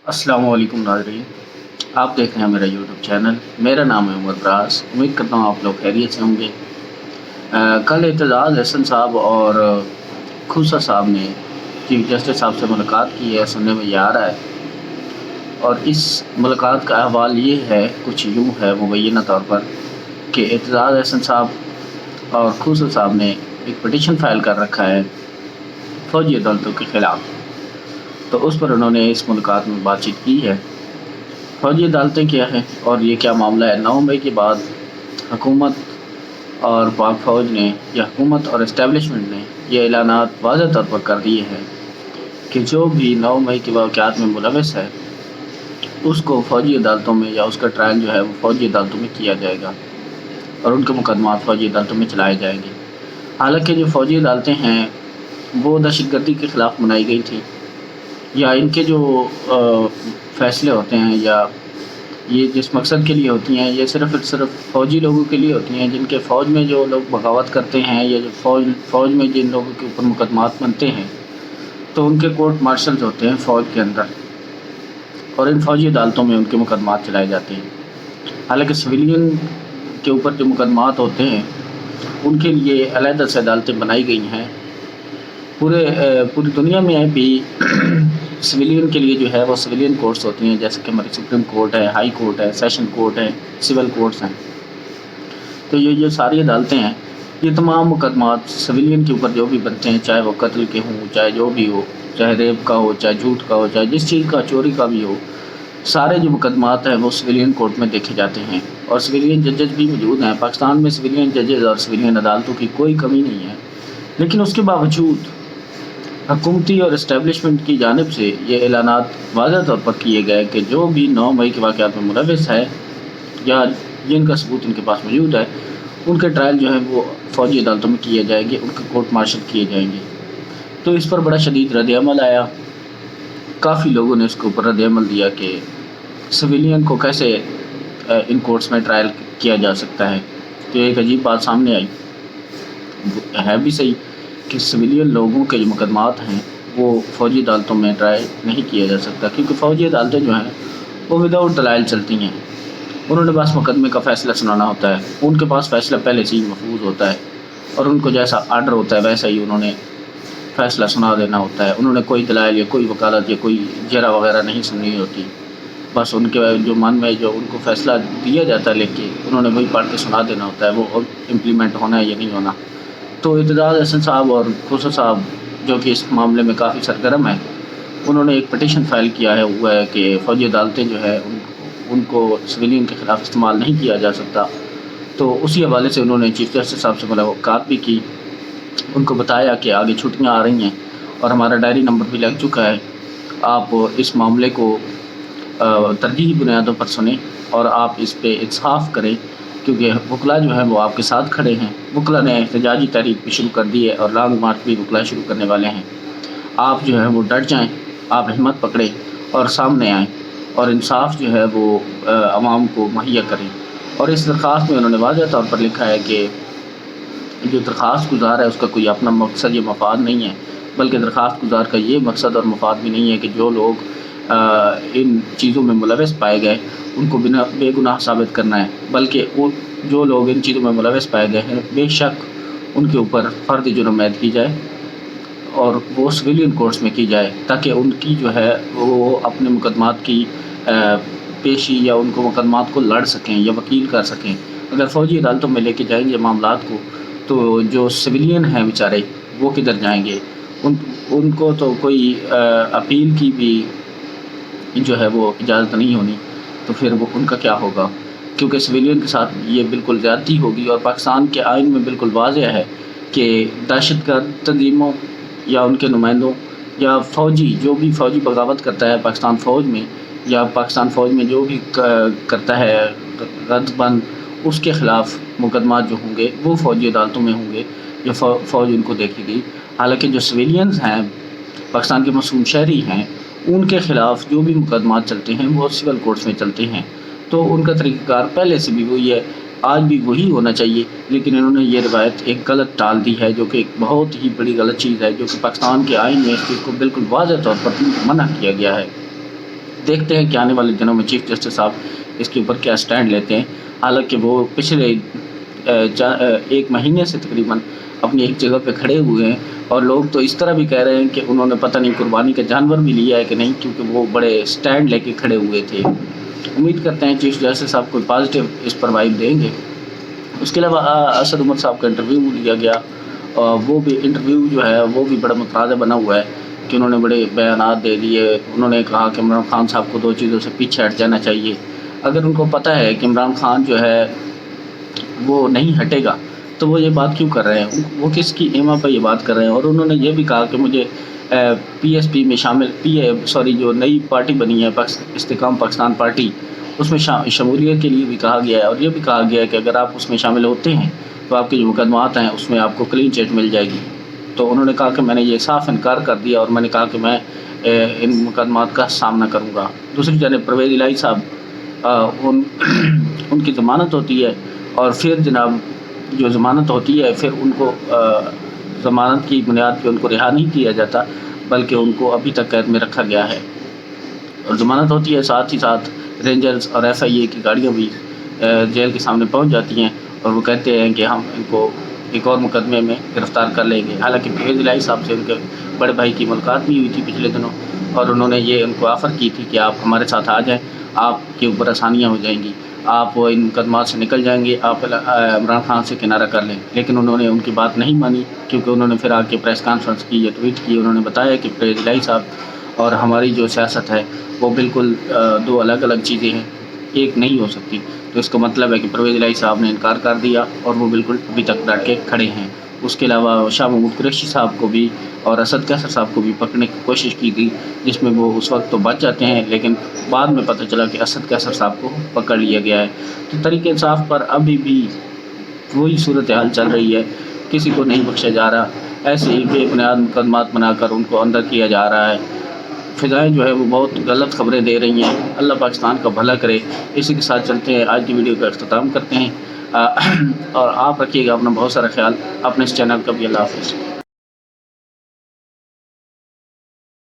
अस्सलाम वालेकुम नाज़रीन। आप देख रहे हैं मेरा यूट्यूब चैनल। मेरा नाम है उमर फराज। उम्मीद करता हूँ आप लोग खैरियत से होंगे। कल एतजाज़ अहसन साहब और खूसा साहब ने चीफ जस्टिस साहब से मुलाकात की है, सुनने में ये आ रहा है। और इस मुलाकात का अहवाल ये है, कुछ यूँ है मुबैना तौर पर, कि एतजाज़ अहसन साहब और खूसा साहब ने एक पिटीशन फ़ाइल कर रखा है फ़ौजी अदालतों के ख़िलाफ़। तो उस पर उन्होंने इस मुलाकात में बातचीत की है। फ़ौजी अदालतें क्या हैं और ये क्या मामला है। 9 मई के बाद हुकूमत और पाक फ़ौज ने या हुकूमत और इस्टेब्लिशमेंट ने ये ऐलानात वाज़ह तौर पर कर दिए हैं कि जो भी 9 मई के वाक़यात में मुलविस है उसको फ़ौजी अदालतों में या उसका ट्रायल जो है वो फ़ौजी अदालतों में किया जाएगा और उनके मुकदमात फ़ौजी अदालतों में चलाए जाएंगे। हालांकि जो फ़ौजी अदालतें हैं वो दहशतगर्दी के ख़िलाफ़ बनाई गई थी, या इनके जो फ़ैसले होते हैं या ये जिस मकसद के लिए होती हैं, ये सिर्फ़ फ़ौजी लोगों के लिए होती हैं जिनके फ़ौज में जो लोग बगावत करते हैं या जो फ़ौज में जिन लोगों के ऊपर मुकदमात बनते हैं, तो उनके कोर्ट मार्शल्स होते हैं फ़ौज के अंदर और इन फ़ौजी अदालतों में उनके मुकदमात चलाए जाते हैं। हालांकि सिविलियन के ऊपर जो मुकदमात होते हैं उनके लिए अलहदा से अदालतें बनाई गई हैं। पूरी दुनिया में भी सिविलियन के लिए जो है वो सिविलियन कोर्ट्स होती हैं, जैसे कि हमारी सुप्रीम कोर्ट है, हाई कोर्ट है, सेशन कोर्ट है, सिविल कोर्ट्स हैं। तो ये जो सारी अदालतें हैं, ये तमाम मुकदमात सिविलियन के ऊपर जो भी बनते हैं, चाहे वो कत्ल के हों, चाहे जो भी हो, चाहे रेप का हो, चाहे झूठ का हो, चाहे जिस चीज़ का, चोरी का भी हो, सारे जो मुकदमात हैं वो सिविलियन कोर्ट में देखे जाते हैं और सिविलियन जजेस भी मौजूद हैं। पाकिस्तान में सिविलियन जजेस और सिविलियन अदालतों की कोई कमी नहीं है, लेकिन उसके बावजूद हुकूमती और इस्टेब्लिशमेंट की जानिब से ये ऐलानात वाज़ह तौर पर किए गए कि जो भी 9 मई के वाक़यात में मुलविस है या जिनका सबूत इनके पास मौजूद है, उनके ट्रायल जो है वो फ़ौजी अदालतों में किए जाएंगे, उनके कोर्ट मार्शल किए जाएंगे। तो इस पर बड़ा शदीद रद्द-ए-अमल आया। काफ़ी लोगों ने इसके ऊपर रद्द-ए-अमल दिया कि सिविलियन को कैसे इन कोर्ट्स में ट्रायल किया जा सकता है। तो एक अजीब बात सामने आई। है भी सही कि सिविलियन लोगों के जो मुकदमात हैं वो फ़ौजी अदालतों में ट्रायल नहीं किया जा सकता, क्योंकि फ़ौजी अदालतें जो हैं वो विदाउट दलाइल चलती हैं। उन्होंने बस मुकदमे का फ़ैसला सुनाना होता है, उनके पास फ़ैसला पहले से ही महफूज होता है और उनको जैसा आर्डर होता है वैसा ही उन्होंने फ़ैसला सुना देना होता है। उन्होंने कोई दलाइल या कोई वकालत या कोई जरा वगैरह नहीं सुननी होती। बस उनके जो मन में जो उनको फ़ैसला दिया जाता है लेके उन्होंने वही पढ़ के सुना देना होता है, वो इम्प्लीमेंट होना है या नहीं होना। तो एतजाज़ अहसन साहब और खूसा साहब जो कि इस मामले में काफ़ी सरगर्म है, उन्होंने एक पिटीशन फ़ाइल किया है हुआ है कि फ़ौजी अदालतें जो है उनको सिविलियन के ख़िलाफ़ इस्तेमाल नहीं किया जा सकता। तो उसी हवाले से उन्होंने चीफ जस्टिस साहब से मुलाकात भी की, उनको बताया कि आगे छुट्टियां आ रही हैं और हमारा डायरी नंबर भी लग चुका है, आप इस मामले को तरजीही बुनियादों पर सुनें और आप इस पे इंसाफ करें, क्योंकि वकला जो है वो आपके साथ खड़े हैं। वकला ने एहतजाजी तहरीक भी शुरू कर दी है और लॉन्ग मार्च भी वकला शुरू करने वाले हैं। आप जो है वो डट जाएं, आप हिम्मत पकड़ें और सामने आएँ और इंसाफ जो है वो आवाम को मुहैया करें। और इस दरख्वास्त में उन्होंने वाज़ह तौर पर लिखा है कि जो दरख्वास्त गुज़ार है उसका कोई अपना मकसद या मफाद नहीं है, बल्कि दरख्वास्त गुज़ार का ये मकसद और मफाद भी नहीं है कि जो लोग इन चीज़ों में मुलविस पाए गए उनको बिना बेगुनाह साबित करना है, बल्कि वो जो लोग इन चीज़ों में मुलविस पाए गए हैं बेशक उनके ऊपर फ़र्द जुर्म ऐद की जाए और वो सिविलियन कोर्ट्स में की जाए, ताकि उनकी जो है वो अपने मुकदमात की पेशी या उनको मुकदमात को लड़ सकें या वकील कर सकें। अगर फ़ौजी अदालतों में लेके जाएंगे मामलात को तो जो सिविलियन हैं बेचारे वो किधर जाएंगे, उनको तो कोई अपील की भी जो है वो इजाज़त नहीं होनी, तो फिर वो उनका क्या होगा, क्योंकि सिविलियन के साथ ये बिल्कुल ज़्यादती होगी। और पाकिस्तान के आइन में बिल्कुल वाज़ेह है कि दहशतगर्द तंजीमों या उनके नुमाइंदों या फ़ौजी जो भी फ़ौजी बगावत करता है पाकिस्तान फ़ौज में या पाकिस्तान फ़ौज में जो भी करता है रद्दबंद, उसके ख़िलाफ़ मुकदमात जो होंगे वो फ़ौजी अदालतों में होंगे या फ़ौज उनको देखेगी। हालांकि जो सिविलियंस हैं पाकिस्तान के मासूम शहरी हैं उनके ख़िलाफ़ जो भी मुकदमात चलते हैं वो सिविल कोर्ट्स में चलते हैं। तो उनका तरीक़ाकार पहले से भी वही है, आज भी वही होना चाहिए, लेकिन इन्होंने ये रिवायत एक गलत टाल दी है, जो कि एक बहुत ही बड़ी गलत चीज़ है, जो कि पाकिस्तान के आइन में इस चीज़ को बिल्कुल वाज़ह तौर पर मना किया गया है। دیکھتے ہیں کہ آنے والے دنوں میں چیف جسٹس صاحب اس کے اوپر کیا سٹینڈ لیتے ہیں. حالانکہ وہ پچھلے 1 مہینے سے تقریباً اپنی ایک جگہ پہ کھڑے ہوئے ہیں، اور لوگ تو اس طرح بھی کہہ رہے ہیں کہ انہوں نے پتہ نہیں قربانی کا جانور بھی لیا ہے کہ نہیں، کیونکہ وہ بڑے سٹینڈ لے کے کھڑے ہوئے تھے. امید کرتے ہیں چیف جسٹس صاحب کوئی پازیٹیو اس پر وائب دیں گے. اس کے علاوہ اسد عمر صاحب کا انٹرویو لیا گیا، وہ بھی انٹرویو جو ہے وہ بھی بڑا متنازع بنا ہوا ہے کہ انہوں نے بڑے بیانات دے دیے. انہوں نے کہا کہ عمران خان صاحب کو 2 چیزوں سے پیچھے ہٹ جانا چاہیے. اگر ان کو پتہ ہے کہ عمران خان جو ہے وہ نہیں ہٹے گا تو وہ یہ بات کیوں کر رہے ہیں، وہ کس کی ایما پہ یہ بات کر رہے ہیں. اور انہوں نے یہ بھی کہا کہ مجھے PSP میں شامل جو نئی پارٹی بنی ہے استحکام پاکستان پارٹی، اس میں شمولیت کے لیے بھی کہا گیا ہے. اور یہ بھی کہا گیا ہے کہ اگر آپ اس میں شامل ہوتے ہیں تو آپ کے جو مقدمات ہیں اس میں آپ کو کلین چٹ مل جائے گی. تو انہوں نے کہا کہ میں نے یہ صاف انکار کر دیا، اور میں نے کہا کہ میں ان مقدمات کا سامنا کروں گا. دوسری جانب پرویز الہی صاحب، ان کی ضمانت ہوتی ہے، اور پھر جناب جو ضمانت ہوتی ہے پھر ان کو ضمانت کی بنیاد پہ ان کو رہا نہیں کیا جاتا، بلکہ ان کو ابھی تک قید میں رکھا گیا ہے. اور ضمانت ہوتی ہے، ساتھ ہی ساتھ رینجرز اور FIA کی گاڑیاں بھی جیل کے سامنے پہنچ جاتی ہیں، اور وہ کہتے ہیں کہ ہم ان کو ایک اور مقدمے میں گرفتار کر لیں گے. حالانکہ پرویز الہی صاحب سے ان کے بڑے بھائی کی ملاقات بھی ہوئی تھی پچھلے دنوں، اور انہوں نے یہ ان کو آفر کی تھی کہ آپ ہمارے ساتھ آ جائیں، آپ کے اوپر آسانیاں ہو جائیں گی، آپ ان مقدمات سے نکل جائیں گے، آپ عمران خان سے کنارہ کر لیں. لیکن انہوں نے ان کی بات نہیں مانی، کیونکہ انہوں نے پھر آ کے پریس کانفرنس کی یا ٹویٹ کی. انہوں نے بتایا کہ پرویز الہی صاحب اور ہماری جو سیاست ہے وہ بالکل 2 الگ الگ چیزیں ہیں، ایک نہیں ہو سکتی. تو اس کا مطلب ہے کہ پرویز الہی صاحب نے انکار کر دیا، اور وہ بالکل ابھی تک ڈٹ کے کھڑے ہیں. اس کے علاوہ شاہ محمود قریشی صاحب کو بھی اور اسد کیسر صاحب کو بھی پکڑنے کی کوشش کی گئی، جس میں وہ اس وقت تو بچ جاتے ہیں، لیکن بعد میں پتہ چلا کہ اسد کیسر صاحب کو پکڑ لیا گیا ہے. تو تحریک انصاف پر ابھی بھی وہی صورتحال چل رہی ہے، کسی کو نہیں بخشا جا رہا. ایسے ہی بے بنیاد مقدمات بنا کر ان کو اندر کیا جا رہا ہے. فضائیں جو ہے وہ بہت غلط خبریں دے رہی ہیں. اللہ پاکستان کا بھلا کرے. اسی کے ساتھ چلتے ہیں، آج کی ویڈیو کا اختتام کرتے ہیں. اور آپ رکھیے گا اپنا بہت سارا خیال، اپنے اس چینل کا بھی. اللہ حافظ.